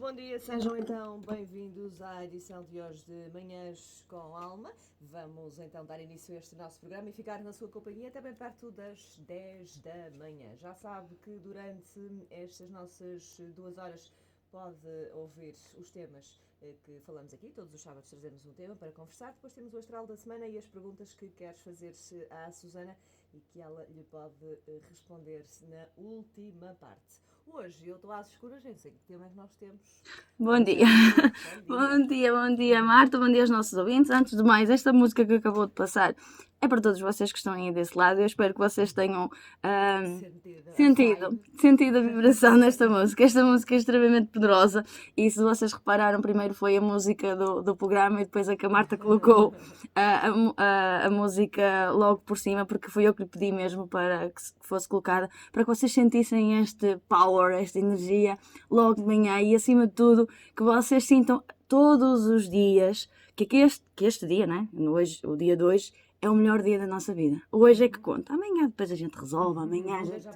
Bom dia, sejam então bem-vindos à edição de hoje de Manhãs com Alma. Vamos então dar início a este nosso programa e ficar na sua companhia até bem perto das 10 da manhã. Já sabe que durante estas nossas 2 horas pode ouvir os temas que falamos aqui. Todos os sábados trazemos um tema para conversar. Depois temos o Astral da Semana e as perguntas que queres fazer à Susana e que ela lhe pode responder na última parte. Hoje eu estou às escuras, nem sei que tema é que nós temos. Bom dia. Bom dia, Marta, bom dia aos nossos ouvintes. Antes de mais, esta música que acabou de passar é para todos vocês que estão aí desse lado. Eu espero que vocês tenham sentido a vibração desta música. Esta música é extremamente poderosa e se vocês repararam, primeiro foi a música do programa e depois a que a Marta colocou a música logo por cima, porque foi eu que lhe pedi mesmo para que fosse colocada, para que vocês sentissem este power, esta energia logo de manhã e acima de tudo que vocês sintam todos os dias que este dia, né? Hoje, o dia de hoje, é o melhor dia da nossa vida. Hoje é que conta. Amanhã depois a gente resolve, amanhã a gente...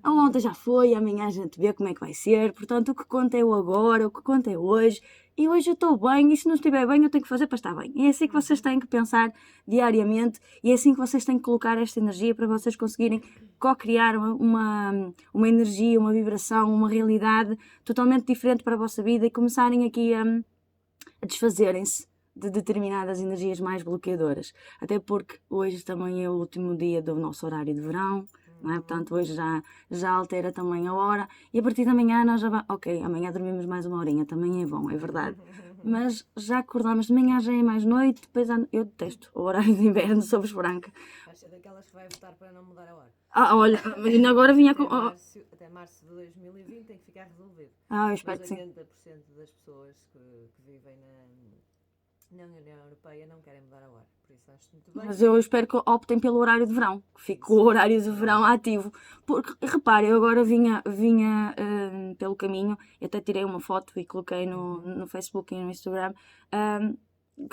Ontem já foi, amanhã a gente vê como é que vai ser. Portanto, o que conta é o agora, o que conta é hoje. E hoje eu estou bem, e se não estiver bem, eu tenho que fazer para estar bem. E é assim que vocês têm que pensar diariamente, e é assim que vocês têm que colocar esta energia para vocês conseguirem co-criar uma energia, uma vibração, uma realidade totalmente diferente para a vossa vida e começarem aqui a desfazerem-se de determinadas energias mais bloqueadoras. Até porque hoje também é o último dia do nosso horário de verão, não é? Portanto, hoje já altera também a hora e a partir da manhã nós já vamos... Ok, amanhã dormimos mais uma horinha, também é bom, é verdade. Mas já acordamos de manhã, já é mais noite, depois eu detesto o horário de inverno, sou branca. Acho que é daquelas que vai votar para não mudar a hora. Olha, ainda agora vinha com... Até março de 2020 tem que ficar resolvido. eu espero mas que sim. 80% das pessoas que vivem na União Europeia não querem mudar a hora, por isso acho muito bem. Mas eu espero que optem pelo horário de verão, que fique o horário de verão ativo. Porque, repare, eu agora vinha pelo caminho, eu até tirei uma foto e coloquei no Facebook e no Instagram,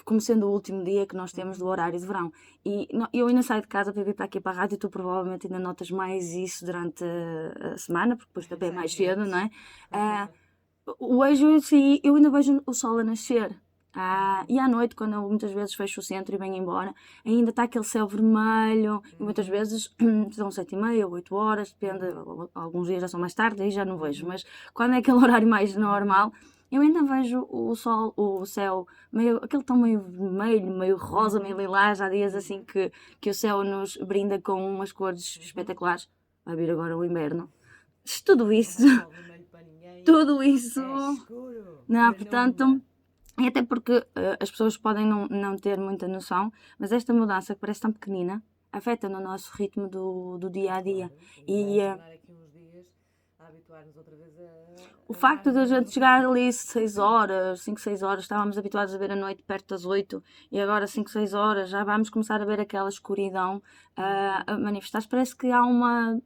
como sendo o último dia que nós temos do horário de verão. E eu ainda saio de casa para vir para aqui para a rádio e tu provavelmente ainda notas mais isso durante a semana, porque depois também é mais cedo, não é? Hoje eu ainda vejo o sol a nascer. E à noite, quando eu muitas vezes fecho o centro e venho embora, ainda está aquele céu vermelho, e muitas vezes são 7h30, 8 horas, depende, alguns dias já são mais tarde, aí já não vejo, mas quando é aquele horário mais normal, eu ainda vejo o sol, o céu, aquele tom meio vermelho, meio rosa, meio lilás. Há dias assim que o céu nos brinda com umas cores espetaculares. Vai vir agora o inverno. Tudo isso, tudo isso, não, portanto... E até porque as pessoas podem não ter muita noção, mas esta mudança que parece tão pequenina afeta no nosso ritmo do dia a dia. E aqui uns dias a habituar-nos outra vez o facto de a gente chegar ali 6 horas, 5, 6 horas, estávamos habituados a ver a noite perto das 8 e agora 5, 6 horas já vamos começar a ver aquela escuridão a manifestar-se. Parece que há uma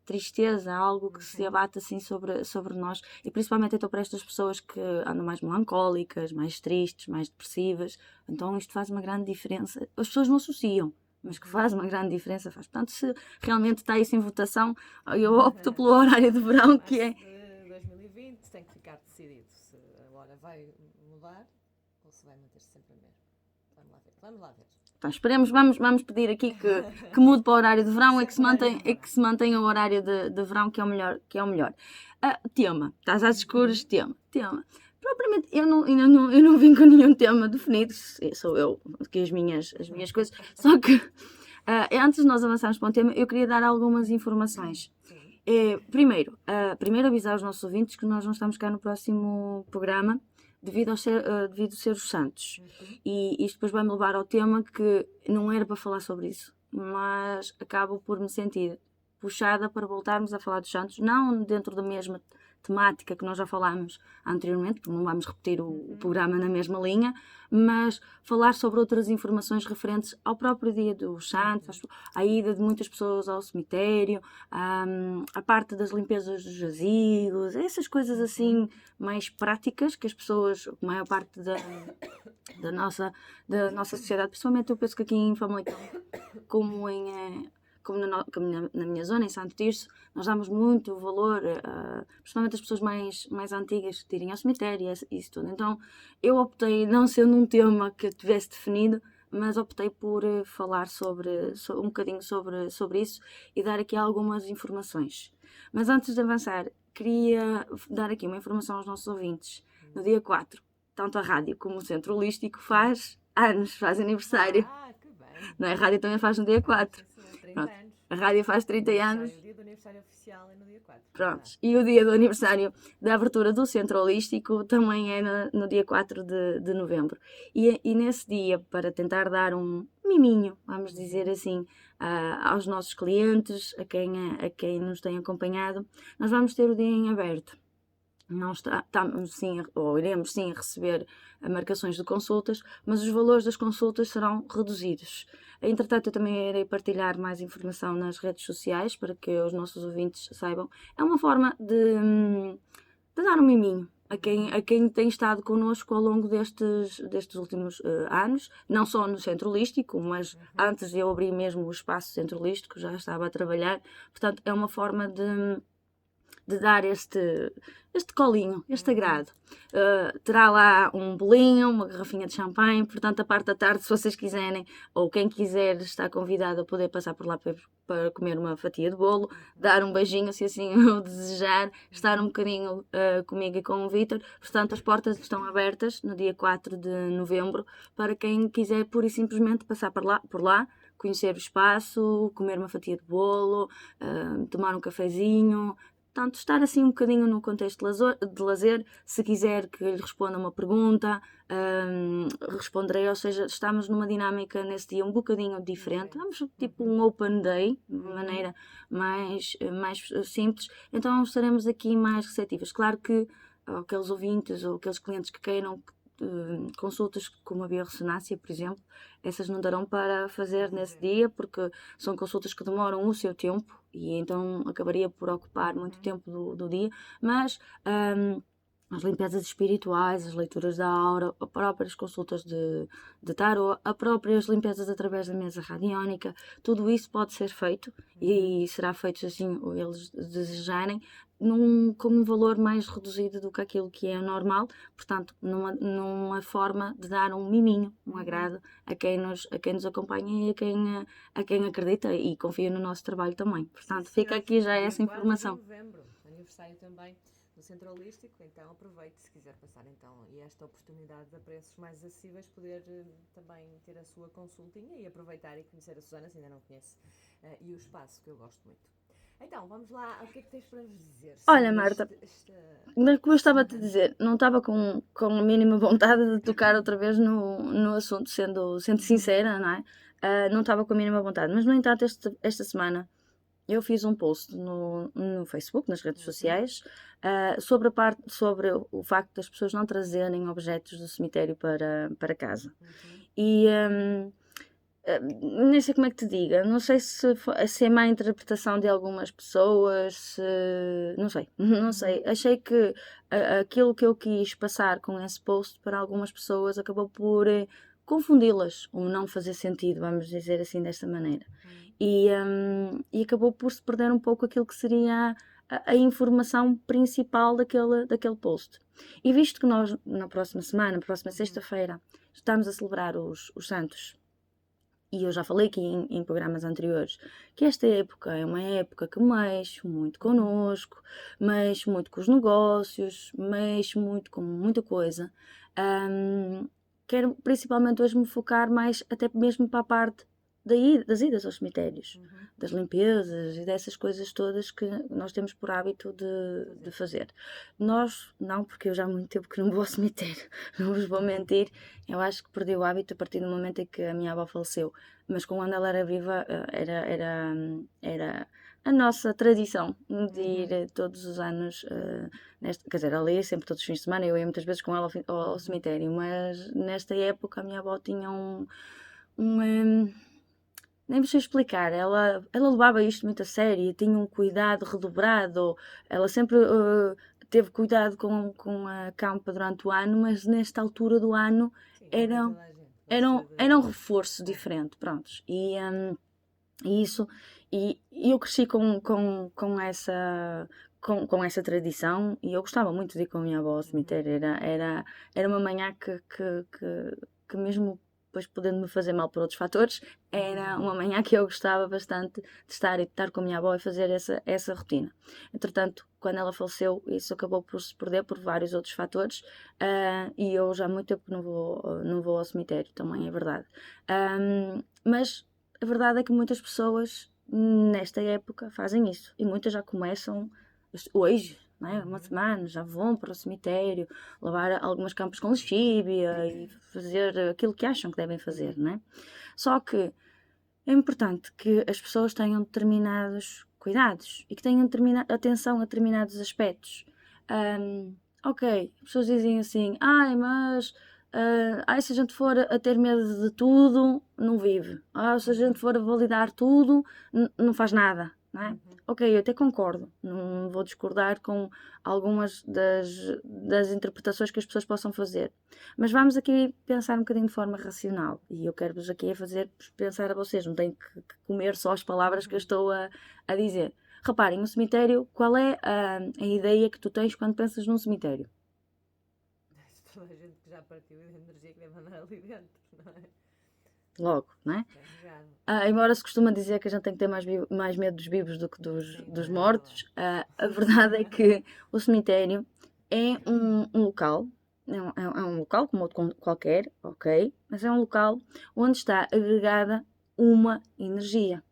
tristeza, algo que se abate assim sobre nós, e principalmente então para estas pessoas que andam mais melancólicas, mais tristes, mais depressivas. Então isto faz uma grande diferença. As pessoas não associam, mas que faz uma grande diferença, faz. Portanto, se realmente está isso em votação, eu opto pelo horário de verão, que é 2020, tem que ficar decidido se a hora vai mudar ou se vai manter-se sempre a mesma. Vamos lá ver. Então, esperemos, vamos pedir aqui que mude para o horário de verão e que se mantenha o horário de verão, que é o melhor. Tema, estás às escuras, tema. Propriamente, eu não vim com nenhum tema definido, sou eu, aqui as minhas coisas, só que antes de nós avançarmos para o tema, eu queria dar algumas informações. Primeiro avisar os nossos ouvintes que nós não estamos cá no próximo programa, devido ser os santos. E isto depois vai-me levar ao tema que não era para falar sobre isso, mas acabo por me sentir puxada para voltarmos a falar dos santos, não dentro da mesma temática que nós já falámos anteriormente, porque não vamos repetir o programa na mesma linha, mas falar sobre outras informações referentes ao próprio dia dos santos, à ida de muitas pessoas ao cemitério, a parte das limpezas dos jazigos, essas coisas assim mais práticas que as pessoas, a maior parte da nossa sociedade, principalmente eu penso que aqui em Famalicão, como como na minha zona, em Santo Tirso, nós damos muito valor, principalmente as pessoas mais antigas, que irem ao cemitério e isso tudo. Então, eu optei, não sendo um tema que eu tivesse definido, mas optei por falar um bocadinho sobre isso e dar aqui algumas informações. Mas antes de avançar, queria dar aqui uma informação aos nossos ouvintes. No dia 4, tanto a rádio como o Centro Holístico faz anos, faz aniversário. Que bem. Não é? A rádio também faz no dia 4. Sim, 30 Pronto. anos. A rádio faz 30 anos. O dia do aniversário oficial é no dia 4. Prontos. E o dia do aniversário da abertura do Centro Holístico também é no dia 4 de novembro. E nesse dia, para tentar dar um miminho, vamos dizer assim, aos nossos clientes, a quem nos tem acompanhado, nós vamos ter o dia em aberto. Não estamos sim, ou iremos sim receber marcações de consultas, mas os valores das consultas serão reduzidos. Entretanto, eu também irei partilhar mais informação nas redes sociais para que os nossos ouvintes saibam. É uma forma de dar um miminho a quem tem estado connosco ao longo destes últimos anos, não só no Centro Holístico, mas antes de eu abrir mesmo o espaço Centro Holístico, já estava a trabalhar. Portanto, é uma forma de dar este colinho, este agrado. Terá lá um bolinho, uma garrafinha de champanhe, portanto a parte da tarde, se vocês quiserem, ou quem quiser está convidado a poder passar por lá para comer uma fatia de bolo, dar um beijinho se assim o desejar, estar um bocadinho comigo e com o Vítor. Portanto, as portas estão abertas no dia 4 de novembro para quem quiser pura e simplesmente passar por lá, conhecer o espaço, comer uma fatia de bolo, tomar um cafezinho. Portanto, estar assim um bocadinho no contexto de lazer, se quiser que lhe responda uma pergunta, responderei, ou seja, estamos numa dinâmica nesse dia um bocadinho diferente, vamos tipo um open day, de uma maneira mais simples, então estaremos aqui mais receptivas. Claro que aqueles ouvintes ou aqueles clientes que queiram consultas como a biorressonância, por exemplo, essas não darão para fazer nesse dia, porque são consultas que demoram o seu tempo e então acabaria por ocupar muito tempo do dia, mas as limpezas espirituais, as leituras da aura, as próprias consultas de tarot, as próprias limpezas através da mesa radiónica, tudo isso pode ser feito e será feito assim, ou eles desejarem, com um valor mais reduzido do que aquilo que é normal, portanto, numa forma de dar um miminho, um agrado a quem nos acompanha e a quem acredita e confia no nosso trabalho também. Portanto, fica aqui já essa informação. 4 de novembro, aniversário também do Centro Holístico, então aproveite se quiser passar então e esta oportunidade a preços mais acessíveis, poder também ter a sua consultinha e aproveitar e conhecer a Susana, se ainda não conhece, e o espaço, que eu gosto muito. Então, vamos lá, o que é que tens para nos dizer? Olha, Marta, como eu estava a te dizer, não estava com a mínima vontade de tocar outra vez no assunto, sendo sincera, não é? Não estava com a mínima vontade, mas no entanto, esta semana eu fiz um post no Facebook, nas redes sociais, sobre o facto das pessoas não trazerem objetos do cemitério para casa. E nem sei como é que te diga, não sei se é má interpretação de algumas pessoas, não sei. Achei que aquilo que eu quis passar com esse post para algumas pessoas acabou por confundi-las, ou não fazer sentido, vamos dizer assim, desta maneira. E acabou por se perder um pouco aquilo que seria a informação principal daquele post. E visto que nós, na próxima sexta-feira, estamos a celebrar os santos, e eu já falei aqui em programas anteriores, que esta época é uma época que mexe muito connosco, mexe muito com os negócios, mexe muito com muita coisa. Quero principalmente hoje me focar mais até mesmo para a parte das idas aos cemitérios, das limpezas e dessas coisas todas que nós temos por hábito de fazer. Nós, não, porque eu já há muito tempo que não vou ao cemitério, não vos vou mentir, eu acho que perdi o hábito a partir do momento em que a minha avó faleceu, mas quando ela era viva era a nossa tradição de ir todos os anos, quer dizer, ela ia sempre todos os fins de semana, eu ia muitas vezes com ela ao cemitério, mas nesta época a minha avó tinha nem vos sei explicar, ela levava isto muito a sério e tinha um cuidado redobrado, ela sempre teve cuidado com a campa durante o ano, mas nesta altura do ano era um reforço diferente, prontos. E eu cresci com essa tradição e eu gostava muito de ir com a minha avó ao cemitério. Era uma manhã que mesmo depois podendo me fazer mal por outros fatores, era uma manhã que eu gostava bastante de estar com a minha avó e fazer essa rotina. Entretanto, quando ela faleceu, isso acabou por se perder por vários outros fatores, e eu já há muito tempo que não vou ao cemitério, também é verdade. Mas a verdade é que muitas pessoas nesta época fazem isso e muitas já começam hoje, né? Uma semana, já vão para o cemitério, lavar algumas campas com lexívia e fazer aquilo que acham que devem fazer, né? Só que é importante que as pessoas tenham determinados cuidados e que tenham atenção a determinados aspectos. Ok, as pessoas dizem assim, mas se a gente for a ter medo de tudo, não vive. Se a gente for a validar tudo, não faz nada, não é? Ok, eu até concordo, não vou discordar com algumas das interpretações que as pessoas possam fazer. Mas vamos aqui pensar um bocadinho de forma racional e eu quero-vos aqui fazer pensar a vocês, não têm que comer só as palavras que eu estou a dizer. Reparem, no cemitério, qual é a ideia que tu tens quando pensas num cemitério? Toda a gente que já partiu e a energia que deve andar ali dentro, não é? Logo, não é? Embora se costuma dizer que a gente tem que ter mais medo dos vivos do que dos mortos, a verdade é que o cemitério é um local, é um local como outro qualquer, ok? Mas é um local onde está agregada uma energia.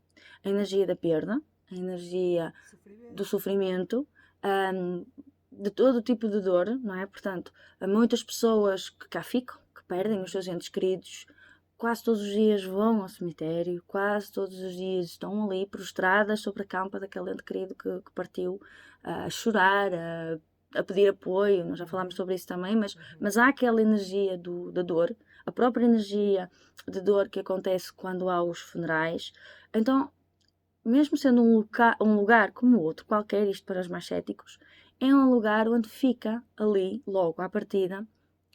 A energia da perda, a energia do sofrimento, de todo tipo de dor, não é? Portanto, há muitas pessoas que cá ficam, que perdem os seus entes queridos, quase todos os dias vão ao cemitério, quase todos os dias estão ali prostradas sobre a campa daquele ente querido que partiu, a chorar, a pedir apoio. Nós já falámos sobre isso também, mas há aquela energia da dor, a própria energia de dor que acontece quando há os funerais. Então, mesmo sendo um lugar como outro qualquer, isto para os mais céticos, é um lugar onde fica ali, logo à partida,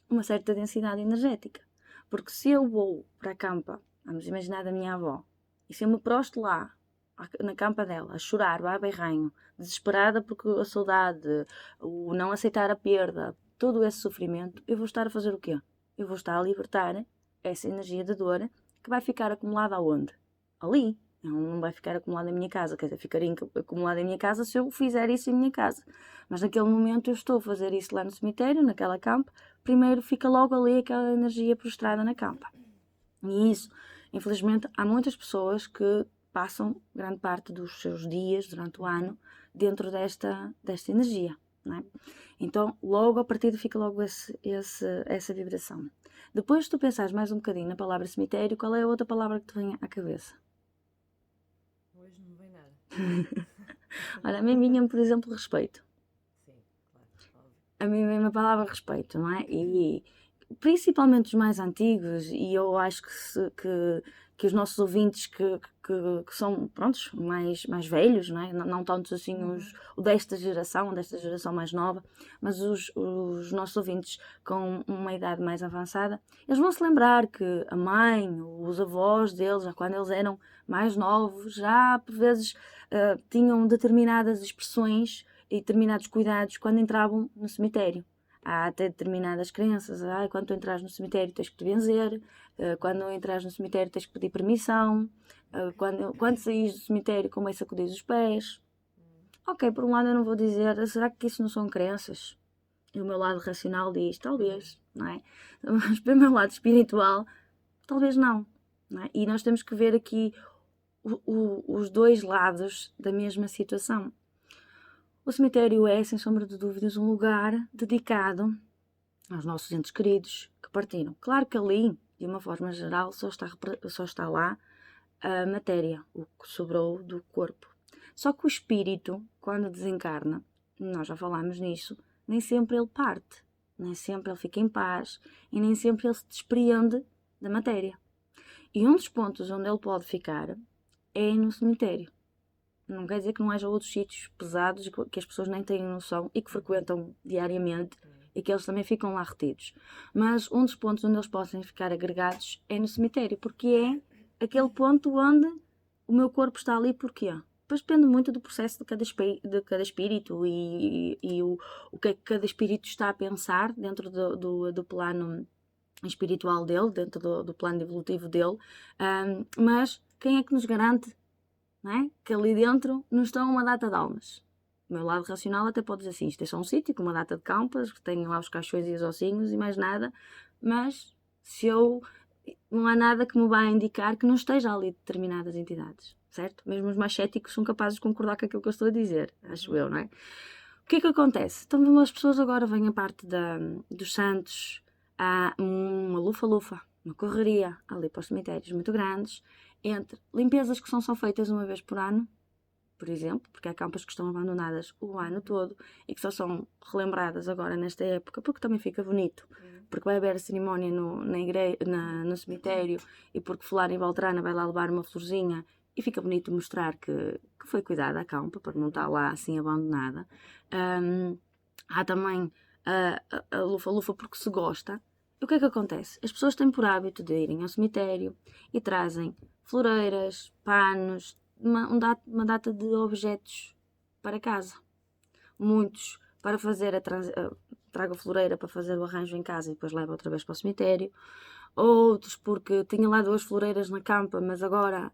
uma certa densidade energética. Porque se eu vou para a campa, vamos imaginar da minha avó, e se eu me prosto lá, na campa dela, a chorar, a berranho, desesperada porque a saudade, o não aceitar a perda, todo esse sofrimento, eu vou estar a fazer o quê? Eu vou estar a libertar essa energia de dor que vai ficar acumulada aonde? Ali. Não vai ficar acumulada em minha casa, quer dizer, ficaria acumulada em minha casa se eu fizer isso em minha casa. Mas naquele momento eu estou a fazer isso lá no cemitério, naquela campa, primeiro fica logo ali aquela energia prostrada na campa. E isso, infelizmente, há muitas pessoas que passam grande parte dos seus dias durante o ano dentro desta energia, não é? Então, logo a partir fica logo essa vibração. Depois, se tu pensares mais um bocadinho na palavra cemitério, qual é a outra palavra que te vem à cabeça? Hoje não vem nada. Olha, a mim vinha-me, por exemplo, respeito. Sim, claro, óbvio. A mim vem-me a palavra respeito, não é? E principalmente os mais antigos, e eu acho que os nossos ouvintes que são, prontos, mais velhos, não é? Não tantos assim o desta geração mais nova, mas os nossos ouvintes com uma idade mais avançada, eles vão se lembrar que a mãe, os avós deles, já quando eles eram mais novos, já por vezes tinham determinadas expressões e determinados cuidados quando entravam no cemitério. Há até determinadas crenças, quando tu entras no cemitério tens que te benzer, quando entras no cemitério tens que pedir permissão, quando saís do cemitério convém sacudir os pés. Ok, por um lado eu não vou dizer, será que isso não são crenças? E o meu lado racional diz, talvez, não é? Mas pelo meu lado espiritual, talvez não é? E nós temos que ver aqui os dois lados da mesma situação. O cemitério é, sem sombra de dúvidas, um lugar dedicado aos nossos entes queridos que partiram. Claro que ali, de uma forma geral, só está lá a matéria, o que sobrou do corpo. Só que o espírito, quando desencarna, nós já falámos nisso, nem sempre ele parte, nem sempre ele fica em paz e nem sempre ele se despreende da matéria. E um dos pontos onde ele pode ficar é no cemitério. Não quer dizer que não haja outros sítios pesados que as pessoas nem têm noção e que frequentam diariamente e que eles também ficam lá retidos. Mas um dos pontos onde eles podem ficar agregados é no cemitério, porque é aquele ponto onde o meu corpo está ali porquê? Depois depende muito do processo de cada espírito e o que é que cada espírito está a pensar dentro do plano espiritual dele, dentro do plano evolutivo dele, mas quem é que nos garante, não é? Que ali dentro não estão uma data de almas? O meu lado racional até pode dizer assim, isto é só um sítio com uma data de campas, que tem lá os caixões e os ossinhos e mais nada, mas se eu não há nada que me vá indicar que não esteja ali determinadas entidades, certo? Mesmo os mais céticos são capazes de concordar com aquilo que eu estou a dizer, acho eu, não é? O que é que acontece? Então as pessoas agora vêm a parte dos santos, há uma lufa-lufa, uma correria ali para os cemitérios muito grandes, entre limpezas que são feitas uma vez por ano, por exemplo, porque há campas que estão abandonadas o ano todo e que só são relembradas agora nesta época, porque também fica bonito, porque vai haver a cerimónia no cemitério e porque fulano e Beltrana vai lá levar uma florzinha e fica bonito mostrar que foi cuidada a campa, para não estar lá assim abandonada. Há também a lufa-lufa porque se gosta. E o que é que acontece? As pessoas têm por hábito de irem ao cemitério e trazem floreiras, panos, uma data de objetos para casa. Muitos para fazer trago a floreira para fazer o arranjo em casa e depois levo outra vez para o cemitério. Outros porque tinha lá 2 floreiras na campa, mas agora,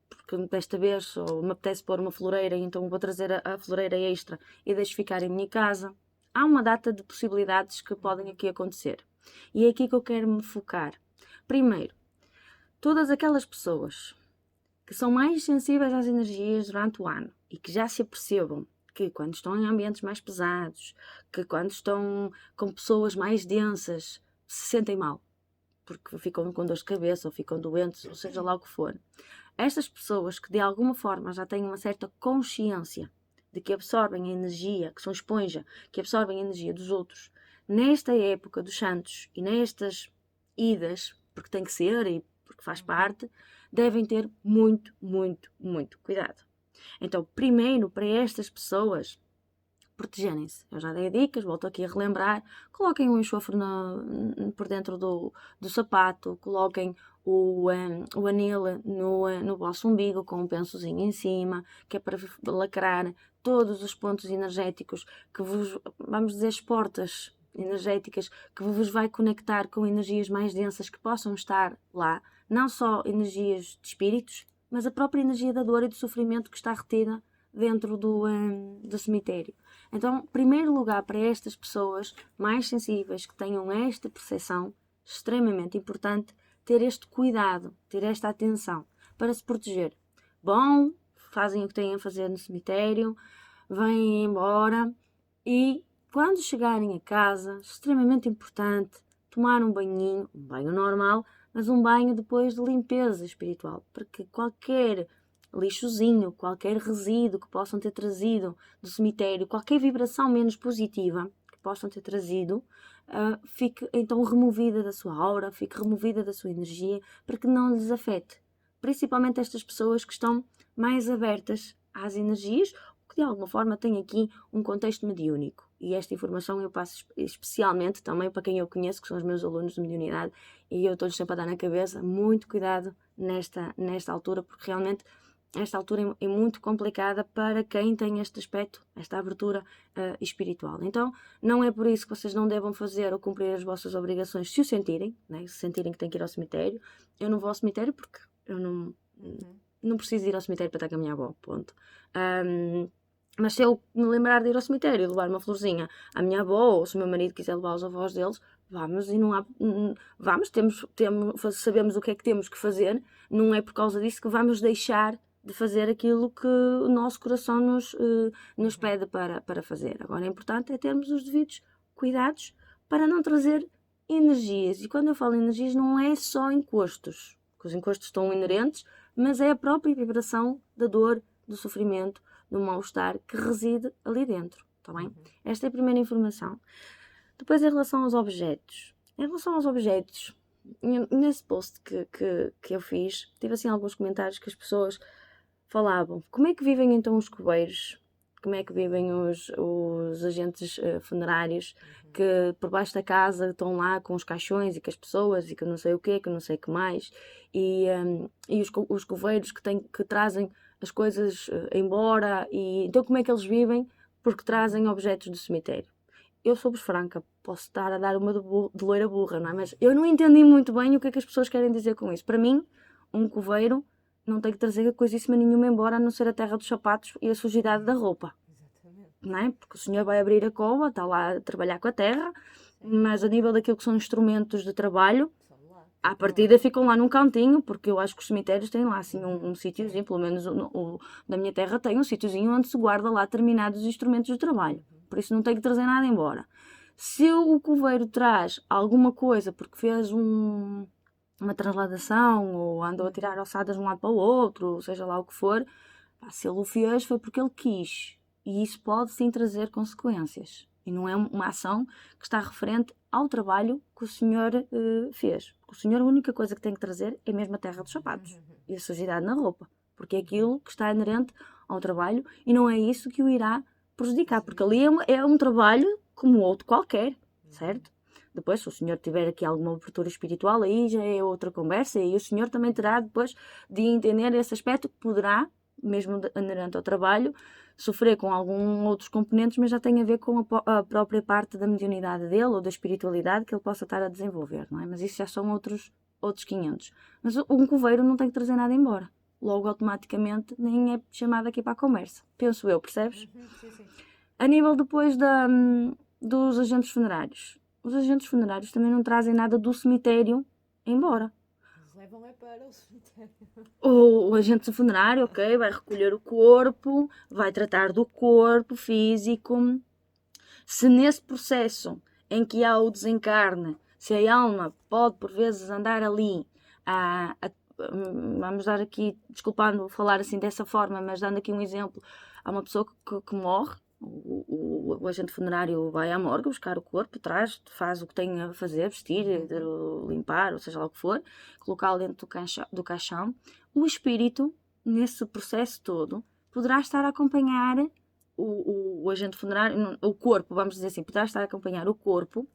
porque desta vez ou me apetece pôr uma floreira, então vou trazer a floreira extra e deixo ficar em minha casa. Há uma data de possibilidades que podem aqui acontecer. E é aqui que eu quero me focar. Primeiro, todas aquelas pessoas que são mais sensíveis às energias durante o ano e que já se apercebam que quando estão em ambientes mais pesados, que quando estão com pessoas mais densas, se sentem mal, porque ficam com dor de cabeça ou ficam doentes, ou seja lá o que for. Estas pessoas que de alguma forma já têm uma certa consciência de que absorvem a energia, que são esponja, que absorvem a energia dos outros, nesta época dos santos e nestas idas, porque tem que ser e porque faz parte, devem ter muito, muito, muito cuidado. Então, primeiro, para estas pessoas, protegerem-se. Eu já dei dicas, volto aqui a relembrar. Coloquem um enxofre por dentro do sapato, coloquem o anil no vosso umbigo com um pensozinho em cima, que é para lacrar todos os pontos energéticos que vos, vamos dizer, as portas energéticas que vos vai conectar com energias mais densas que possam estar lá, não só energias de espíritos, mas a própria energia da dor e do sofrimento que está retida dentro do cemitério. Então, primeiro lugar, para estas pessoas mais sensíveis que tenham esta percepção, extremamente importante ter este cuidado, ter esta atenção para se proteger. Bom, fazem o que têm a fazer no cemitério, vêm embora e quando chegarem a casa, extremamente importante, tomar um banhinho, um banho normal, mas um banho depois de limpeza espiritual, porque qualquer lixozinho, qualquer resíduo que possam ter trazido do cemitério, qualquer vibração menos positiva que possam ter trazido, fique então removida da sua aura, fique removida da sua energia, para que não lhes afete. Principalmente estas pessoas que estão mais abertas às energias, que de alguma forma têm aqui um contexto mediúnico. E esta informação eu passo especialmente também para quem eu conheço, que são os meus alunos de mediunidade, e eu estou-lhes sempre a dar na cabeça, muito cuidado nesta altura, porque realmente esta altura é muito complicada para quem tem este aspecto, esta abertura espiritual. Então, não é por isso que vocês não devam fazer ou cumprir as vossas obrigações se o sentirem, né? Se sentirem que têm que ir ao cemitério. Eu não vou ao cemitério porque eu não preciso ir ao cemitério para estar com a minha avó, ponto. Mas se eu me lembrar de ir ao cemitério e levar uma florzinha à minha avó, ou se o meu marido quiser levar os avós deles, vamos e não há. Vamos, sabemos o que é que temos que fazer, não é por causa disso que vamos deixar de fazer aquilo que o nosso coração nos pede para fazer. Agora, o importante é termos os devidos cuidados para não trazer energias. E quando eu falo energias, não é só encostos, porque os encostos estão inerentes, mas é a própria vibração da dor, do sofrimento, do mal-estar que reside ali dentro, está bem? Esta é a primeira informação. Depois, em relação aos objetos. Em relação aos objetos, nesse post que eu fiz, tive assim alguns comentários que as pessoas falavam. Como é que vivem então os coveiros como é que vivem os agentes funerários que por baixo da casa estão lá com os caixões e com as pessoas e que não sei o quê, que não sei o que mais, e os coveiros que trazem as coisas embora, e então como é que eles vivem? Porque trazem objetos do cemitério. Eu sou-vos franca, posso estar a dar uma de loira burra, não é? Mas eu não entendi muito bem o que é que as pessoas querem dizer com isso. Para mim, um coveiro não tem que trazer coisíssima nenhuma embora, a não ser a terra dos sapatos e a sujidade da roupa, Exatamente. não é? Porque o senhor vai abrir a cova, está lá a trabalhar com a terra, mas a nível daquilo que são instrumentos de trabalho, Só lá. à partida ficam lá num cantinho, porque eu acho que os cemitérios têm lá assim um sítiozinho, pelo menos o da minha terra tem um sítiozinho onde se guarda lá determinados instrumentos de trabalho. Por isso não tem que trazer nada embora. Se o coveiro traz alguma coisa porque fez uma transladação ou andou a tirar alçadas de um lado para o outro, seja lá o que for, se ele o fez foi porque ele quis. E isso pode sim trazer consequências. E não é uma ação que está referente ao trabalho que o senhor fez. Porque o senhor a única coisa que tem que trazer é mesmo a terra dos sapatos e a sujidade na roupa. Porque é aquilo que está inerente ao trabalho e não é isso que o irá prejudicar. Porque ali é um trabalho como outro qualquer, certo? Depois, se o senhor tiver aqui alguma abertura espiritual, aí já é outra conversa e o senhor também terá depois de entender esse aspecto que poderá, mesmo inerente ao trabalho, sofrer com alguns outros componentes, mas já tem a ver com a própria parte da mediunidade dele ou da espiritualidade que ele possa estar a desenvolver, não é? Mas isso já são outros 500. Mas um coveiro não tem que trazer nada embora. Logo, automaticamente, nem é chamado aqui para a conversa. Penso eu, percebes? Sim, sim. A nível depois dos agentes funerários. Os agentes funerários também não trazem nada do cemitério embora. Eles levam é para o cemitério. O agente funerário, ok, vai recolher o corpo, vai tratar do corpo físico. Se nesse processo em que há o desencarne, se a alma pode por vezes andar ali vamos dar aqui, desculpando falar assim dessa forma, mas dando aqui um exemplo, há uma pessoa que morre, o agente funerário vai à morgue buscar o corpo, traz, faz o que tem a fazer, vestir, limpar, ou seja lá o que for, colocá-lo dentro do caixão. O espírito, nesse processo todo, poderá estar a acompanhar o agente funerário, o corpo, vamos dizer assim, poderá estar a acompanhar o corpo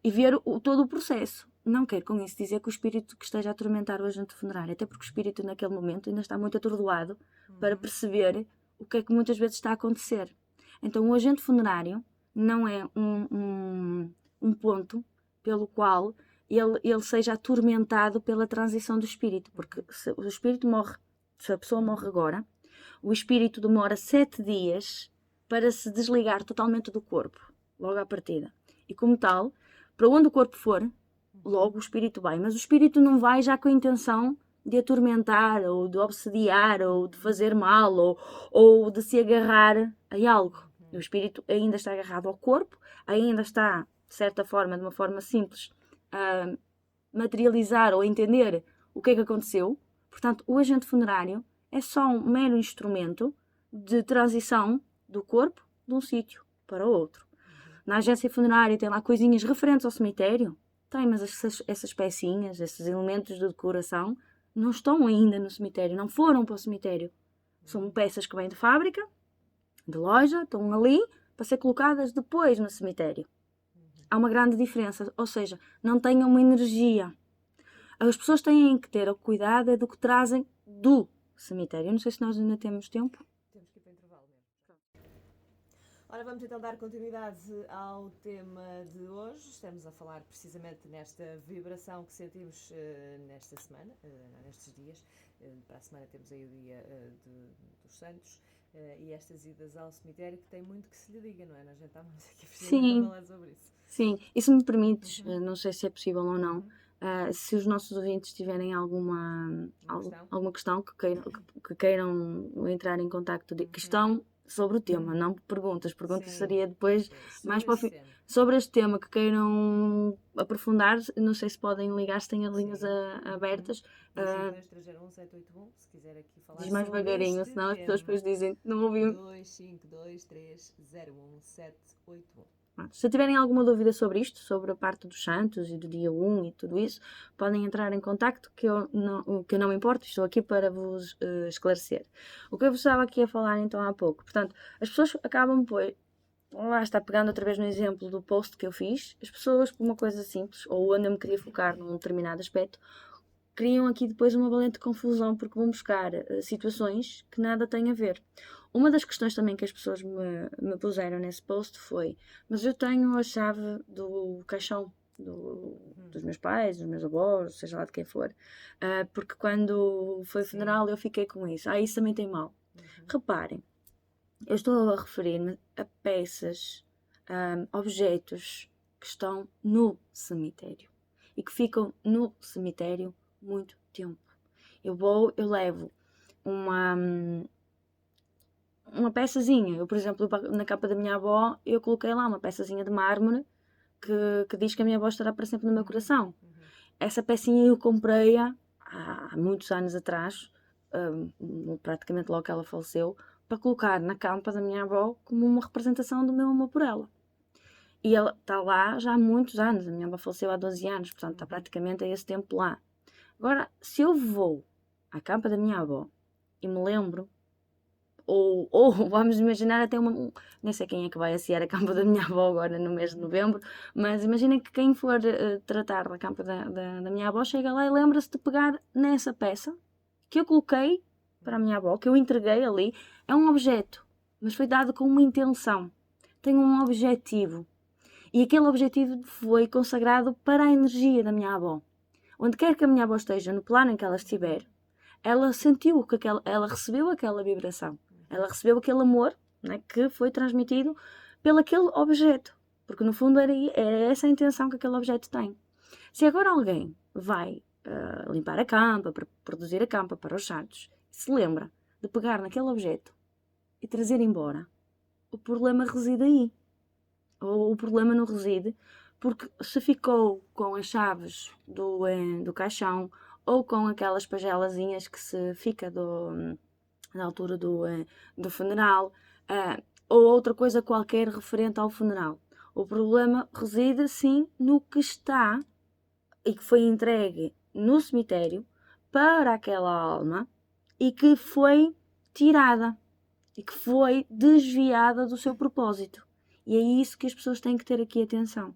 e ver todo o processo. Não quero com isso dizer que o espírito que esteja a atormentar o agente funerário, até porque o espírito naquele momento ainda está muito atordoado para perceber o que é que muitas vezes está a acontecer. Então o agente funerário não é um ponto pelo qual ele seja atormentado pela transição do espírito, porque se o espírito morre, se a pessoa morre agora, o espírito demora 7 dias para se desligar totalmente do corpo, logo à partida. E como tal, para onde o corpo for, logo o espírito vai. Mas o espírito não vai já com a intenção de atormentar, ou de obsediar, ou de fazer mal, ou de se agarrar a algo. O espírito ainda está agarrado ao corpo, ainda está, de certa forma, de uma forma simples, a materializar ou a entender o que é que aconteceu. Portanto, o agente funerário é só um mero instrumento de transição do corpo de um sítio para o outro. Na agência funerária tem lá coisinhas referentes ao cemitério? Tem, mas essas pecinhas, esses elementos de decoração, não estão ainda no cemitério, não foram para o cemitério. São peças que vêm de fábrica, de loja, estão ali para ser colocadas depois no cemitério. Há uma grande diferença, ou seja, não têm uma energia. As pessoas têm que ter o cuidado do que trazem do cemitério. Eu não sei se nós ainda temos tempo. Temos que ir para o intervalo mesmo. Ora, vamos então dar continuidade ao tema de hoje. Estamos a falar precisamente nesta vibração que sentimos nesta semana, nestes dias. Para a semana temos aí o dia dos Santos e estas idas ao cemitério que tem muito que se lhe diga, não é? Nós já estávamos aqui a falar sobre isso. Sim, e se me permites, não sei se é possível ou não, se os nossos ouvintes tiverem alguma questão que queiram entrar em contacto, questão sobre o tema, não perguntas. Perguntas seria depois, mais para o fim, sobre este tema que queiram aprofundar. Não sei se podem ligar, se têm as linhas abertas. 252-301-781, se quiser aqui falar. Diz mais devagarinho, senão as pessoas depois dizem, não ouviu. 252-301-781. Se tiverem alguma dúvida sobre isto, sobre a parte dos santos e do dia 1 e tudo isso, podem entrar em contacto que eu não me importo, estou aqui para vos esclarecer. O que eu vos estava aqui a falar então há pouco, portanto, as pessoas acabam depois, lá está, pegando outra vez no exemplo do post que eu fiz, as pessoas por uma coisa simples, ou onde eu me queria focar num determinado aspecto, criam aqui depois uma valente confusão porque vão buscar situações que nada têm a ver. Uma das questões também que as pessoas me puseram nesse post foi: mas eu tenho a chave do caixão dos meus pais, dos meus avós, seja lá de quem for, porque quando foi o funeral eu fiquei com isso. Isso também tem mal. Reparem, eu estou a referir-me a peças, objetos que estão no cemitério e que ficam no cemitério muito tempo. Eu levo uma peçazinha. Eu, por exemplo, na capa da minha avó, eu coloquei lá uma peçazinha de mármore que diz que a minha avó estará para sempre no meu coração. Essa pecinha eu comprei-a há muitos anos atrás, praticamente logo que ela faleceu, para colocar na campa da minha avó como uma representação do meu amor por ela. E ela está lá já há muitos anos. A minha avó faleceu há 12 anos, portanto está praticamente a esse tempo lá. Agora, se eu vou à campa da minha avó e me lembro, ou vamos imaginar até nem sei quem é que vai assear a campa da minha avó agora no mês de novembro, mas imaginem que quem for tratar da campa da minha avó chega lá e lembra-se de pegar nessa peça que eu coloquei para a minha avó, que eu entreguei ali. É um objeto, mas foi dado com uma intenção, tem um objetivo, e aquele objetivo foi consagrado para a energia da minha avó. Onde quer que a minha avó esteja, no plano em que ela estiver, ela sentiu que ela recebeu aquela vibração, ela recebeu aquele amor, né, que foi transmitido pelo aquele objeto, porque no fundo era essa a intenção que aquele objeto tem. Se agora alguém vai limpar a campa, para produzir a campa para os santos, se lembra de pegar naquele objeto e trazer embora, o problema reside aí. Ou o problema não reside porque se ficou com as chaves do caixão ou com aquelas pagelazinhas que se fica na altura do funeral, ou outra coisa qualquer referente ao funeral. O problema reside sim no que está e que foi entregue no cemitério para aquela alma e que foi tirada e que foi desviada do seu propósito. E é isso que as pessoas têm que ter aqui atenção.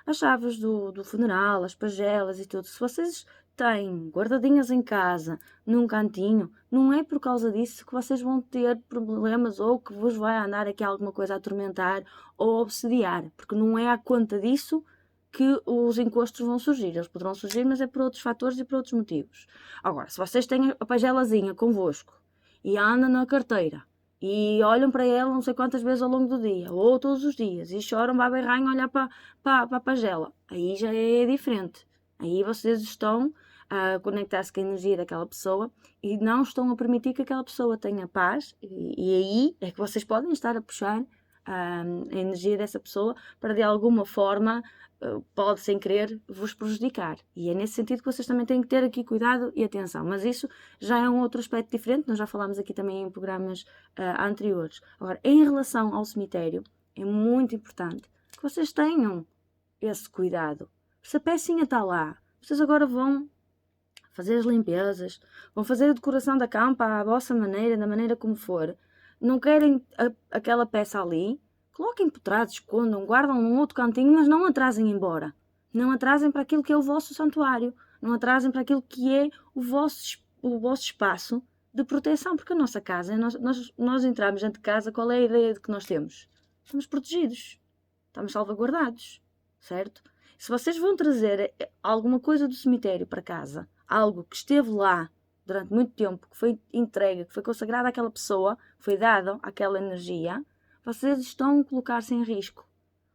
As chaves do funeral, as pagelas e tudo, se vocês têm guardadinhas em casa, num cantinho, não é por causa disso que vocês vão ter problemas ou que vos vai andar aqui alguma coisa a atormentar ou a obsediar, porque não é à conta disso que os encostos vão surgir. Eles poderão surgir, mas é por outros fatores e por outros motivos. Agora, se vocês têm a pagelazinha convosco e andam na carteira, e olham para ela não sei quantas vezes ao longo do dia, ou todos os dias, e choram, babem ranho a olhar para a pagela, aí já é diferente. Aí vocês estão a conectar-se com a energia daquela pessoa e não estão a permitir que aquela pessoa tenha paz, e aí é que vocês podem estar a puxar a energia dessa pessoa para de alguma forma, pode sem querer, vos prejudicar. E é nesse sentido que vocês também têm que ter aqui cuidado e atenção. Mas isso já é um outro aspecto diferente, nós já falámos aqui também em programas anteriores. Agora, em relação ao cemitério, é muito importante que vocês tenham esse cuidado. Se a pecinha está lá, vocês agora vão fazer as limpezas, vão fazer a decoração da campa à vossa maneira, da maneira como for. Não querem aquela peça ali, coloquem por trás, escondam, guardam num outro cantinho, mas não a trazem embora. Não a trazem para aquilo que é o vosso santuário. Não a trazem para aquilo que é o vosso espaço de proteção. Porque a nossa casa, nós entramos dentro de casa, qual é a ideia de que nós temos? Estamos protegidos. Estamos salvaguardados. Certo? Se vocês vão trazer alguma coisa do cemitério para casa, algo que esteve lá durante muito tempo, que foi entregue, que foi consagrado àquela pessoa, que foi dado àquela energia, vocês estão a colocar-se em risco.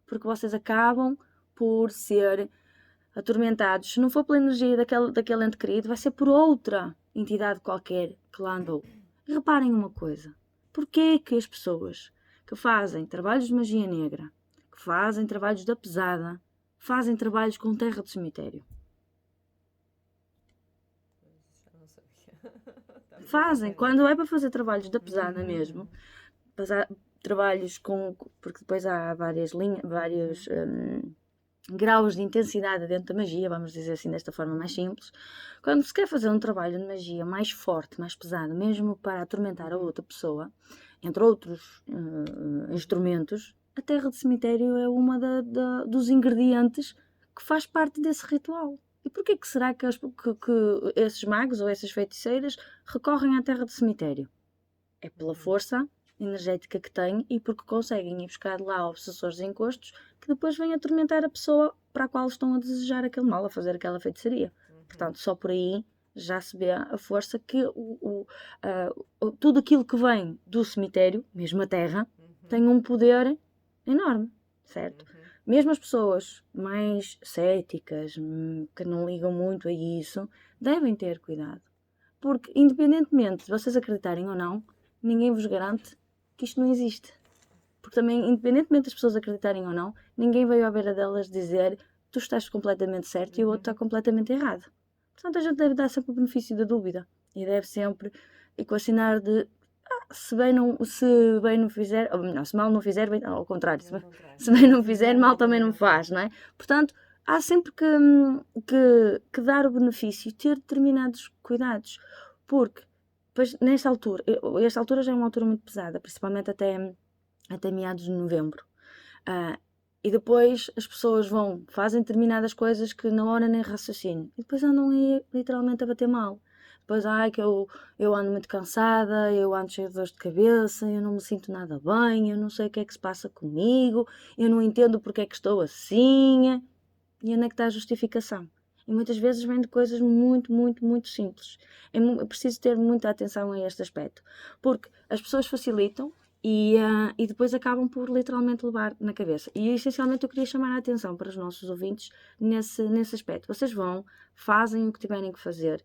Porque vocês acabam por ser atormentados. Se não for pela energia daquele ente querido, vai ser por outra entidade qualquer que lá andou. E reparem uma coisa. Porquê que as pessoas que fazem trabalhos de magia negra, que fazem trabalhos da pesada, fazem trabalhos com terra de cemitério? Fazem, quando é para fazer trabalhos da pesada mesmo, trabalhos porque depois há vários graus de intensidade dentro da magia, vamos dizer assim desta forma mais simples. Quando se quer fazer um trabalho de magia mais forte, mais pesado, mesmo para atormentar a outra pessoa, entre outros instrumentos, a terra de cemitério é uma dos ingredientes que faz parte desse ritual. E porquê que será que esses magos ou essas feiticeiras recorrem à terra de cemitério? É pela força energética que têm e porque conseguem ir buscar lá obsessores e encostos que depois vêm atormentar a pessoa para a qual estão a desejar aquele mal, a fazer aquela feitiçaria. Portanto, só por aí já se vê a força que tudo aquilo que vem do cemitério, mesmo a terra, tem um poder enorme, certo? Mesmo as pessoas mais céticas, que não ligam muito a isso, devem ter cuidado. Porque, independentemente de vocês acreditarem ou não, ninguém vos garante que isto não existe. Porque também, independentemente das pessoas acreditarem ou não, ninguém veio à beira delas dizer tu estás completamente certo e o outro está completamente errado. Portanto, a gente deve dar sempre o benefício da dúvida e deve sempre equacionar de se bem não fizer, ou não, se mal não fizer, bem, ao contrário, se bem não fizer, mal também não faz, não é? Portanto, há sempre que dar o benefício e ter determinados cuidados, porque depois, nesta altura, esta altura já é uma altura muito pesada, principalmente até meados de novembro. E depois as pessoas fazem determinadas coisas que na hora nem raciocínio. E depois andam aí literalmente a bater mal. Depois, que eu ando muito cansada, eu ando cheia de dores de cabeça, eu não me sinto nada bem, eu não sei o que é que se passa comigo, eu não entendo porque é que estou assim. E onde é que está a justificação? E muitas vezes vem de coisas muito, muito, muito simples. É preciso ter muita atenção a este aspecto. Porque as pessoas facilitam e depois acabam por literalmente levar na cabeça. E essencialmente eu queria chamar a atenção para os nossos ouvintes nesse aspecto. Vocês fazem o que tiverem que fazer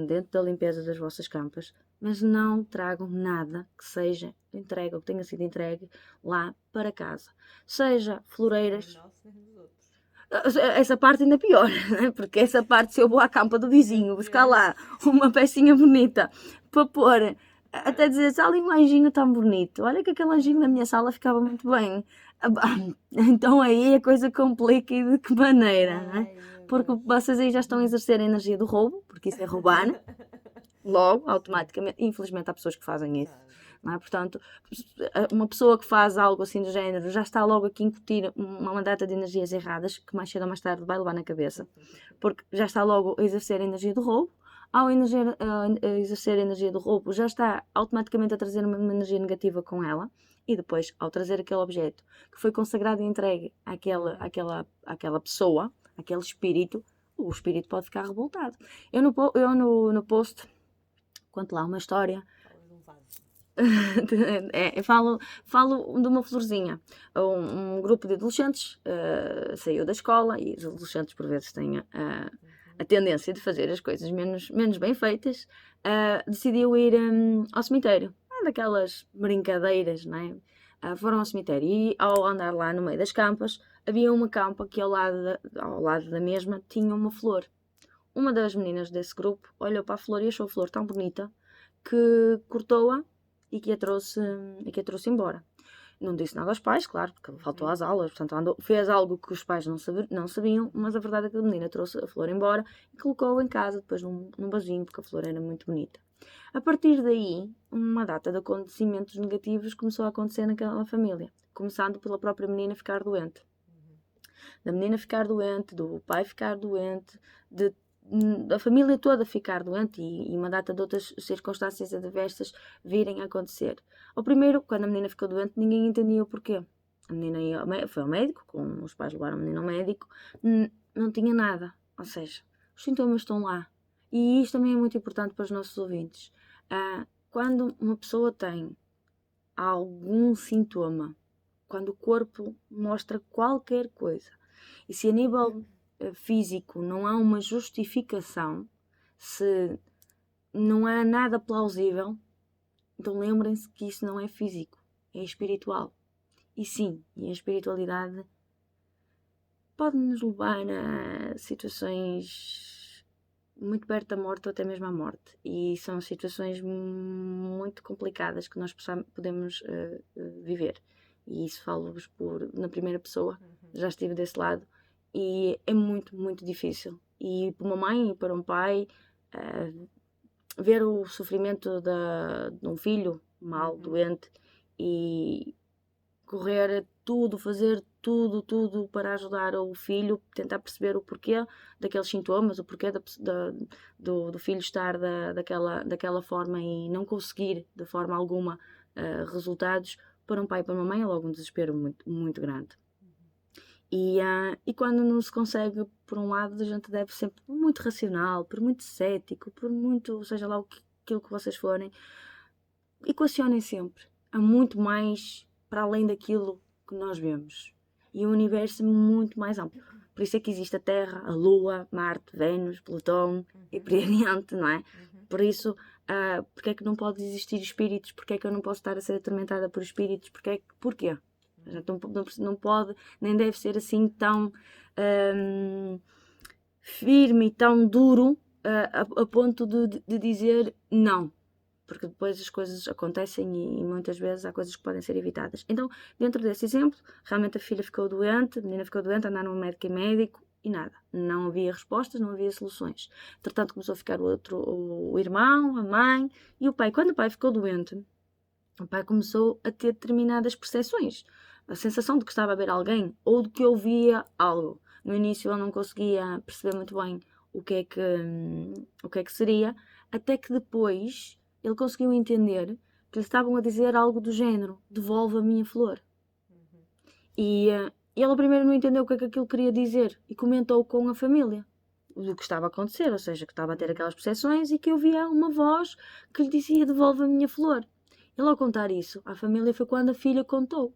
dentro da limpeza das vossas campas, mas não tragam nada que seja entregue ou que tenha sido entregue lá para casa. Seja floreiras. Essa parte ainda pior, né? Porque essa parte, se eu vou à campa do vizinho buscar lá uma pecinha bonita para pôr, até dizer, ali um anjinho tão bonito, olha que aquele anjinho na minha sala ficava muito bem. Então aí a coisa complica e de que maneira, né? Porque vocês aí já estão a exercer a energia do roubo, porque isso é roubar, logo, automaticamente. Infelizmente há pessoas que fazem isso. Não é? Portanto, uma pessoa que faz algo assim do género já está logo aqui a incutir uma data de energias erradas que mais cedo ou mais tarde vai levar na cabeça, porque já está logo a exercer a energia do roubo. Ao exercer a energia do roubo, já está automaticamente a trazer uma energia negativa com ela, e depois, ao trazer aquele objeto que foi consagrado e entregue àquela pessoa, àquele espírito, o espírito pode ficar revoltado. Eu no post conto lá uma história. Falo de uma florzinha. Um grupo de adolescentes saiu da escola e os adolescentes por vezes têm a tendência de fazer as coisas menos bem feitas. Decidiu ir ao cemitério. Daquelas brincadeiras, não é? Foram ao cemitério e ao andar lá no meio das campas havia uma campa que ao lado da mesma tinha uma flor. Uma das meninas desse grupo olhou para a flor e achou a flor tão bonita que cortou-a e que a trouxe embora. Não disse nada aos pais, claro, porque faltou às aulas, portanto fez algo que os pais não sabiam, mas a verdade é que a menina trouxe a flor embora e colocou-a em casa, depois num vasinho, porque a flor era muito bonita. A partir daí, uma data de acontecimentos negativos começou a acontecer naquela família, começando pela própria menina ficar doente. Da menina ficar doente, do pai ficar doente, da família toda ficar doente e uma data de outras circunstâncias adversas virem a acontecer. Ao primeiro, quando a menina ficou doente, ninguém entendia o porquê. A menina foi ao médico, como os pais levaram a menina ao médico, não tinha nada. Ou seja, os sintomas estão lá. E isto também é muito importante para os nossos ouvintes. Quando uma pessoa tem algum sintoma, quando o corpo mostra qualquer coisa, e se a nível físico não há uma justificação, se não há nada plausível, então lembrem-se que isso não é físico, é espiritual. E sim, a espiritualidade pode nos levar a situações muito perto da morte ou até mesmo à morte. E são situações muito complicadas que nós podemos viver. E isso falo-vos na primeira pessoa, já estive desse lado, e é muito, muito difícil. E para uma mãe e para um pai, ver o sofrimento de um filho mal, doente, e correr tudo, fazer tudo para ajudar o filho, tentar perceber o porquê daqueles sintomas, o porquê do filho estar daquela forma e não conseguir de forma alguma resultados, para um pai e para uma mãe é logo um desespero muito, muito grande. E quando não se consegue, por um lado, a gente deve sempre, por muito racional, por muito cético, por muito, seja lá aquilo que vocês forem, equacionem sempre. Há muito mais para além daquilo que nós vemos. E o universo é muito mais amplo. Por isso é que existe a Terra, a Lua, Marte, Vênus, Plutão e por aí adiante, não é? Por isso, porque é que não pode existir espíritos? Porque é que eu não posso estar a ser atormentada por espíritos? Porquê? Não pode, nem deve ser assim tão firme e tão duro a ponto de dizer não. Porque depois as coisas acontecem e muitas vezes há coisas que podem ser evitadas. Então, dentro desse exemplo, realmente a filha ficou doente, a menina ficou doente, andaram no médico e médico e nada. Não havia respostas, não havia soluções. Entretanto, começou a ficar o irmão, a mãe e o pai. Quando o pai ficou doente, o pai começou a ter determinadas percepções. A sensação de que estava a ver alguém ou de que ouvia algo. No início ele não conseguia perceber muito bem o que é que seria, até que depois ele conseguiu entender que lhe estavam a dizer algo do género: devolve a minha flor. E ele primeiro não entendeu o que é que aquilo queria dizer e comentou com a família do que estava a acontecer, ou seja, que estava a ter aquelas percepções e que ouvia uma voz que lhe dizia: devolve a minha flor. Ele, ao contar isso à família, foi quando a filha contou: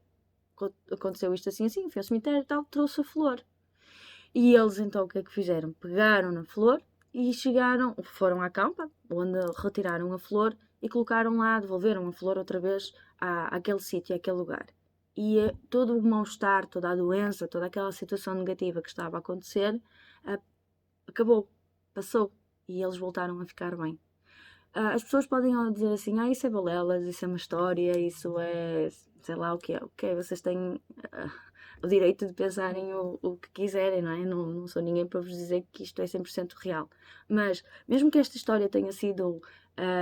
aconteceu isto assim, assim, foi ao cemitério e tal, trouxe a flor. E eles então o que é que fizeram? Pegaram na flor e foram à campa, onde retiraram a flor e colocaram lá, devolveram a flor outra vez àquele sítio, àquele lugar. E todo o mal-estar, toda a doença, toda aquela situação negativa que estava a acontecer, acabou, passou, e eles voltaram a ficar bem. As pessoas podem dizer assim: isso é balelas, isso é uma história, isso é sei lá o que é. Ok, vocês têm o direito de pensarem o que quiserem, não é? Não sou ninguém para vos dizer que isto é 100% real. Mas, mesmo que esta história tenha sido,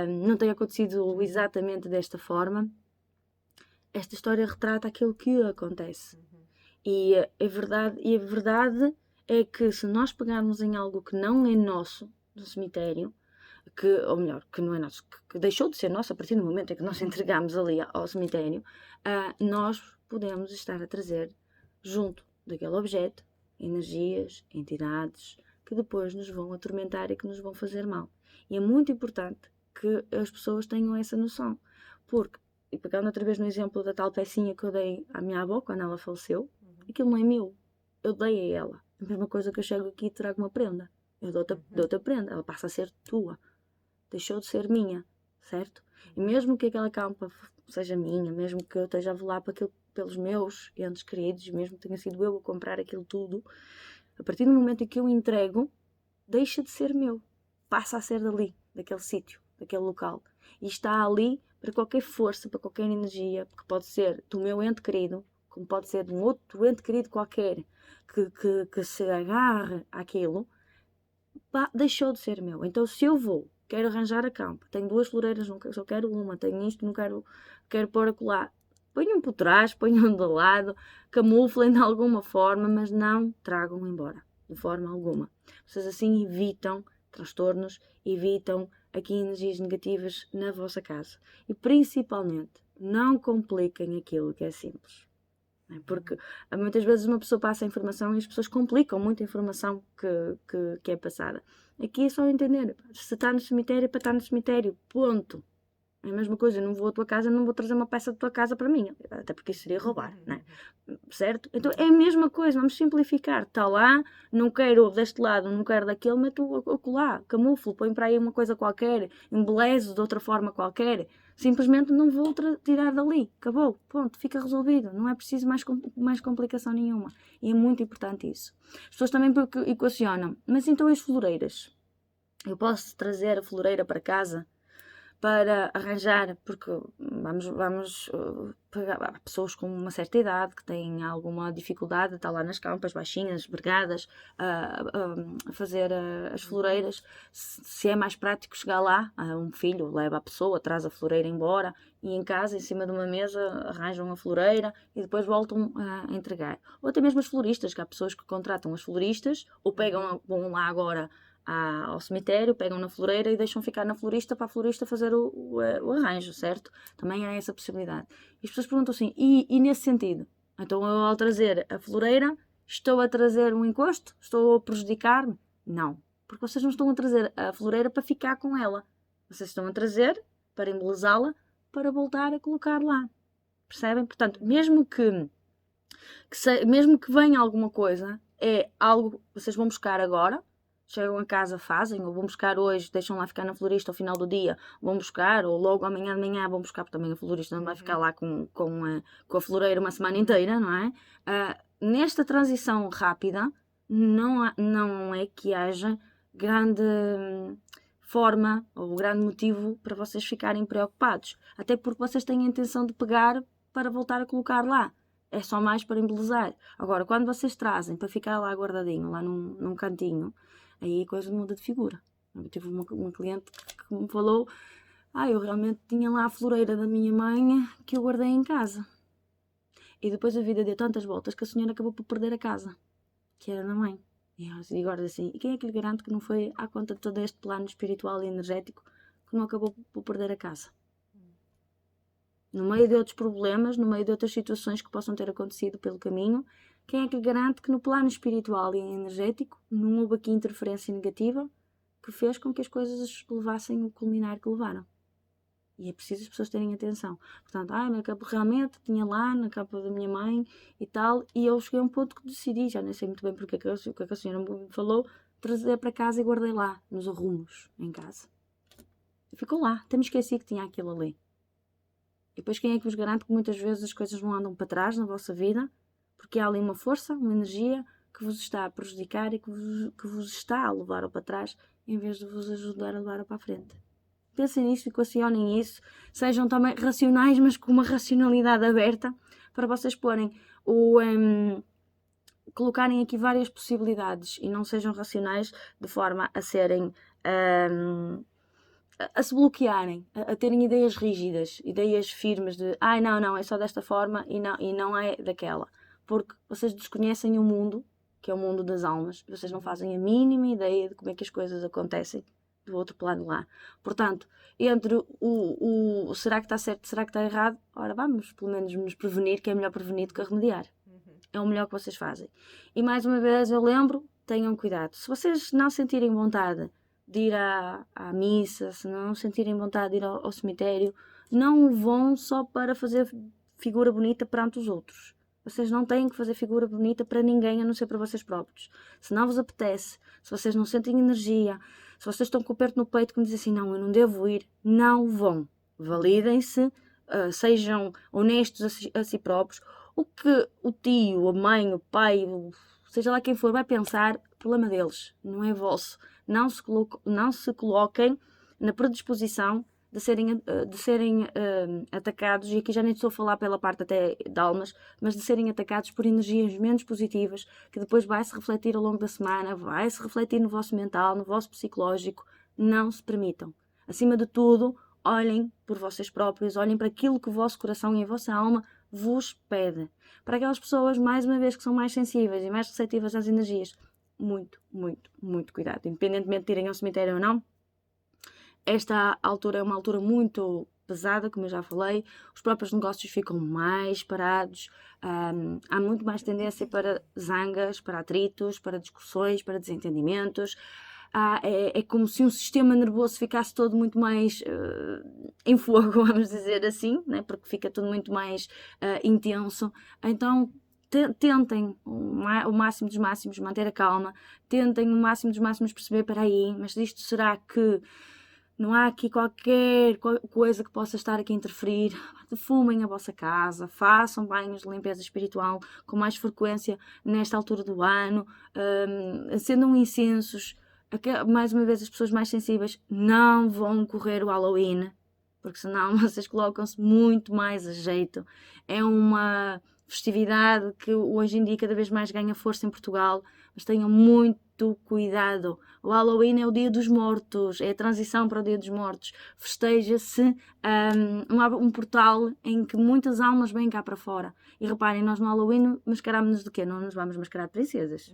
não tenha acontecido exatamente desta forma, esta história retrata aquilo que acontece. E a verdade é que se nós pegarmos em algo que não é nosso, do cemitério, ou melhor, que não é nosso, que deixou de ser nosso a partir do momento em que nós entregamos ali ao cemitério, nós podemos estar a trazer junto daquele objeto energias, entidades que depois nos vão atormentar e que nos vão fazer mal. E é muito importante que as pessoas tenham essa noção, porque, e pegando outra vez no exemplo da tal pecinha que eu dei à minha avó quando ela faleceu, aquilo não é meu, eu dei a ela. A mesma coisa que eu chego aqui e trago uma prenda. Eu dou-te a prenda, ela passa a ser tua. Deixou de ser minha, certo? E mesmo que aquela campa seja minha, mesmo que eu esteja a velar pelos meus entes queridos, mesmo que tenha sido eu a comprar aquilo tudo, a partir do momento em que eu entrego, deixa de ser meu. Passa a ser dali, daquele sítio, daquele local. E está ali para qualquer força, para qualquer energia, que pode ser do meu ente querido, como pode ser de um outro ente querido qualquer, que se agarre àquilo, deixou de ser meu. Então, se eu quero arranjar a campa, tenho 2 floreiras, só quero uma, tenho isto, não quero pôr acolá, ponham por trás, ponham de lado, camuflem de alguma forma, mas não tragam embora, de forma alguma. Vocês assim evitam transtornos, evitam aqui energias negativas na vossa casa. E principalmente, não compliquem aquilo que é simples. Porque muitas vezes uma pessoa passa a informação e as pessoas complicam muito a informação que é passada. Aqui é só entender: se está no cemitério, é para estar no cemitério, ponto. É a mesma coisa, eu não vou à tua casa, não vou trazer uma peça da tua casa para mim, até porque isso seria roubar, não é? Certo? Então é a mesma coisa, vamos simplificar. Está lá, não quero deste lado, não quero daquele, meto acolá, camuflo, põe para aí uma coisa qualquer, embelezo de outra forma qualquer. Simplesmente não vou tirar dali, acabou, ponto, fica resolvido, não é preciso mais complicação nenhuma. E é muito importante isso. As pessoas também equacionam: mas então as floreiras? Eu posso trazer a floreira para casa para arranjar, porque vamos pegar há pessoas com uma certa idade que têm alguma dificuldade, está lá nas campas, baixinhas, vergadas, a fazer as floreiras. Se é mais prático chegar lá, um filho leva a pessoa, traz a floreira embora e em casa, em cima de uma mesa, arranjam a floreira e depois voltam a entregar. Ou até mesmo as floristas, que há pessoas que contratam as floristas ou pegam, vão lá agora ao cemitério, pegam na floreira e deixam ficar na florista para a florista fazer o arranjo, certo? Também há essa possibilidade. E as pessoas perguntam assim, e nesse sentido? Então eu ao trazer a floreira, estou a trazer um encosto? Estou a prejudicar-me? Não. Porque vocês não estão a trazer a floreira para ficar com ela. Vocês estão a trazer para embelezá-la, para voltar a colocar lá. Percebem? Portanto, mesmo que venha alguma coisa, é algo que vocês vão buscar agora, chegam a casa, fazem, ou vão buscar hoje, deixam lá ficar na florista ao final do dia, vão buscar, ou logo amanhã de manhã vão buscar, porque também a florista não vai ficar lá com a floreira uma semana inteira, não é? Nesta transição rápida, não é que haja grande forma ou grande motivo para vocês ficarem preocupados, até porque vocês têm a intenção de pegar para voltar a colocar lá. É só mais para embelezar. Agora, quando vocês trazem para ficar lá guardadinho, lá num cantinho, aí a coisa muda de figura. Eu tive uma cliente que me falou, eu realmente tinha lá a floreira da minha mãe que eu guardei em casa. E depois a vida deu tantas voltas que a senhora acabou por perder a casa, que era da mãe. E agora assim, e quem é que lhe garante que não foi à conta de todo este plano espiritual e energético que não acabou por perder a casa? No meio de outros problemas, no meio de outras situações que possam ter acontecido pelo caminho, quem é que lhe garante que no plano espiritual e energético não houve aqui interferência negativa que fez com que as coisas levassem o culminar que levaram? E é preciso as pessoas terem atenção. Portanto, na capa realmente tinha lá, na capa da minha mãe e tal, e eu cheguei a um ponto que decidi, já nem sei muito bem porque o que a senhora me falou, trazer para casa e guardei lá, nos arrumos, em casa. E ficou lá, até me esqueci que tinha aquilo ali. E depois quem é que vos garante que muitas vezes as coisas não andam para trás na vossa vida? Porque há ali uma força, uma energia que vos está a prejudicar e que vos está a levar para trás em vez de vos ajudar a levar para a frente. Pensem nisso, equacionem isso, sejam também racionais, mas com uma racionalidade aberta para vocês colocarem aqui várias possibilidades e não sejam racionais de forma a serem a se bloquearem, a terem ideias rígidas, ideias firmes de não, é só desta forma e não é daquela. Porque vocês desconhecem o mundo, que é o mundo das almas, e vocês não fazem a mínima ideia de como é que as coisas acontecem do outro plano lá. Portanto, entre o será que está certo, será que está errado, ora vamos pelo menos nos prevenir, que é melhor prevenir do que remediar. É o melhor que vocês fazem. E mais uma vez eu lembro, tenham cuidado. Se vocês não sentirem vontade de ir à missa, se não sentirem vontade de ir ao cemitério, não vão só para fazer figura bonita perante os outros. Vocês não têm que fazer figura bonita para ninguém, a não ser para vocês próprios. Se não vos apetece, se vocês não sentem energia, se vocês estão com o aperto no peito que me dizem assim, não, eu não devo ir, não vão. Validem-se, sejam honestos a si próprios. O que o tio, a mãe, o pai, seja lá quem for, vai pensar, problema deles, não é vosso. Não se coloquem na predisposição de serem atacados, e aqui já nem estou a falar pela parte até de almas, mas de serem atacados por energias menos positivas, que depois vai se refletir ao longo da semana, vai se refletir no vosso mental, no vosso psicológico. Não se permitam. Acima de tudo, olhem por vocês próprios, olhem para aquilo que o vosso coração e a vossa alma vos pede. Para aquelas pessoas, mais uma vez, que são mais sensíveis e mais receptivas às energias, muito, muito, muito cuidado. Independentemente de irem ao cemitério ou não, esta altura é uma altura muito pesada, como eu já falei, os próprios negócios ficam mais parados, há muito mais tendência para zangas, para atritos, para discussões, para desentendimentos. É como se um sistema nervoso ficasse todo muito mais em fogo, vamos dizer assim, né? Porque fica tudo muito mais intenso. Então, tentem o máximo dos máximos manter a calma, tentem o máximo dos máximos perceber, peraí, mas isto será que não há aqui qualquer coisa que possa estar aqui a interferir? Defumem a vossa casa, façam banhos de limpeza espiritual com mais frequência nesta altura do ano, acendam incensos, mais uma vez, as pessoas mais sensíveis não vão correr o Halloween, porque senão vocês colocam-se muito mais a jeito. É uma festividade que hoje em dia cada vez mais ganha força em Portugal, mas tenham muito cuidado. O Halloween é o Dia dos Mortos, é a transição para o Dia dos Mortos. Festeja-se um portal em que muitas almas vêm cá para fora. E reparem, nós no Halloween mascaramos-nos de quê? Não nos vamos mascarar de princesas.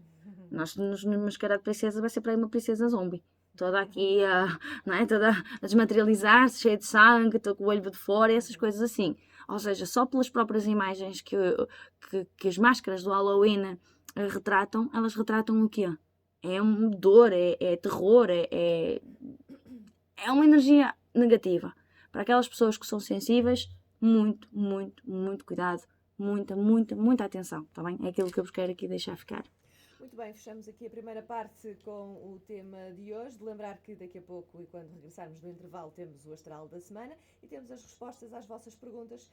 Nós nos mascarar de princesa vai ser para aí uma princesa zombie. Toda aqui, não é? Toda a desmaterializar-se, cheia de sangue, com o olho de fora, essas coisas assim. Ou seja, só pelas próprias imagens que as máscaras do Halloween retratam, elas retratam o quê? É dor, é terror, é uma energia negativa. Para aquelas pessoas que são sensíveis, muito, muito, muito cuidado, muita atenção, está bem? É aquilo que eu vos quero aqui deixar ficar. Muito bem, fechamos aqui a primeira parte com o tema de hoje. De lembrar que daqui a pouco, e quando regressarmos do intervalo, temos o Astral da Semana e temos as respostas às vossas perguntas.